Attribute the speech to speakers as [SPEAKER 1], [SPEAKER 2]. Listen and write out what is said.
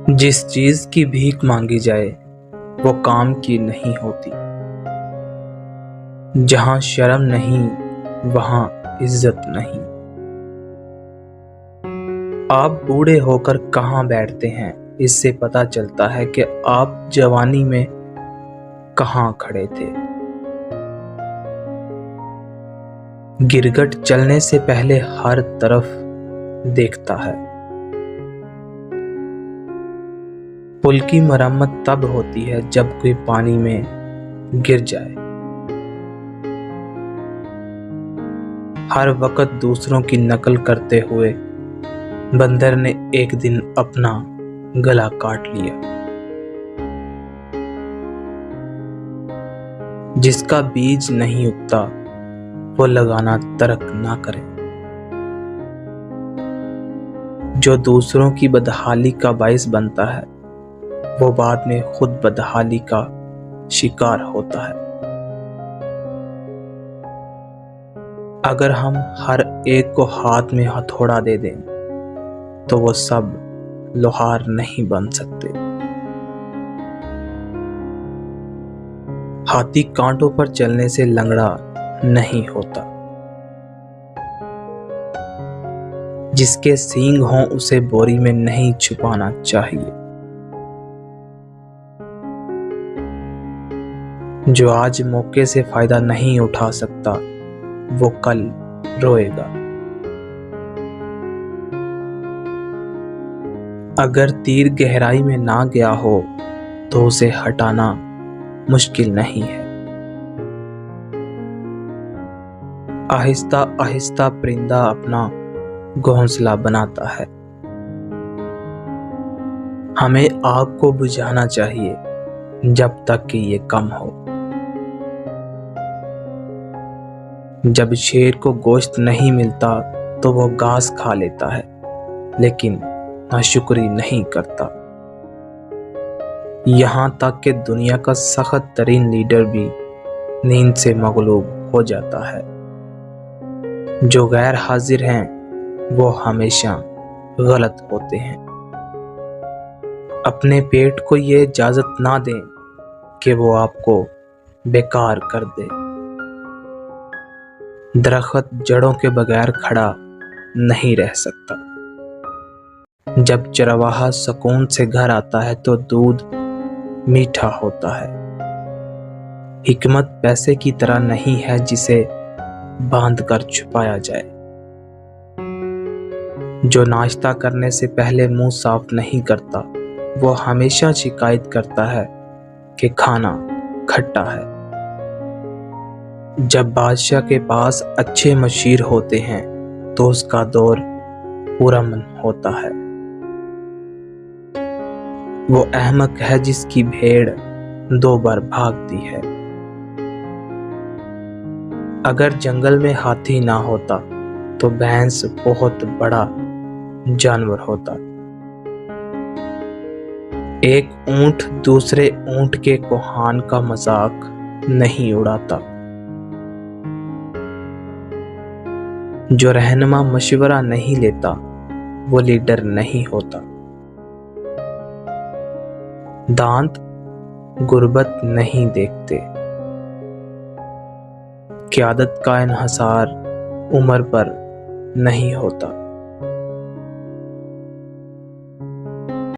[SPEAKER 1] जिस चीज की भीख मांगी जाए वो काम की नहीं होती। जहां शर्म नहीं वहां इज्जत नहीं। आप बूढ़े होकर कहां बैठते हैं, इससे पता चलता है कि आप जवानी में कहां खड़े थे। गिरगिट चलने से पहले हर तरफ देखता है। पुल की मरम्मत तब होती है जब कोई पानी में गिर जाए। हर वक्त दूसरों की नकल करते हुए बंदर ने एक दिन अपना गला काट लिया। जिसका बीज नहीं उगता वो लगाना तर्क ना करे। जो दूसरों की बदहाली का बाइस बनता है वो बाद में खुद बदहाली का शिकार होता है। अगर हम हर एक को हाथ में हथौड़ा दे दें तो वो सब लोहार नहीं बन सकते। हाथी कांटों पर चलने से लंगड़ा नहीं होता। जिसके सींग हों उसे बोरी में नहीं छुपाना चाहिए। जो आज मौके से फायदा नहीं उठा सकता वो कल रोएगा। अगर तीर गहराई में ना गया हो तो उसे हटाना मुश्किल नहीं है। आहिस्ता आहिस्ता परिंदा अपना घोंसला बनाता है। हमें आग को बुझाना चाहिए जब तक कि ये कम हो। जब शेर को गोश्त नहीं मिलता तो वो घास खा लेता है, लेकिन नाशुक्री नहीं करता। यहाँ तक कि दुनिया का सख्त तरीन लीडर भी नींद से मगलूब हो जाता है। जो गैर हाजिर हैं वो हमेशा गलत होते हैं। अपने पेट को ये इजाजत ना दें कि वो आपको बेकार कर दे। दरख्त जड़ों के बगैर खड़ा नहीं रह सकता। जब चरवाहा सुकून से घर आता है तो दूध मीठा होता है। हिकमत पैसे की तरह नहीं है जिसे बांध कर छुपाया जाए। जो नाश्ता करने से पहले मुंह साफ नहीं करता वो हमेशा शिकायत करता है कि खाना खट्टा है। जब बादशाह के पास अच्छे मशीर होते हैं तो उसका दौर पुरअमन होता है। वो अहमक है जिसकी भेड़ 2 बार भागती है। अगर जंगल में हाथी ना होता तो भैंस बहुत बड़ा जानवर होता। एक ऊंट दूसरे ऊंट के कोहान का मजाक नहीं उड़ाता। जो रहनुमा मशवरा नहीं लेता वो लीडर नहीं होता। दांत गुर्बत नहीं देखते। क़यादत का इन्हसार उम्र पर नहीं होता।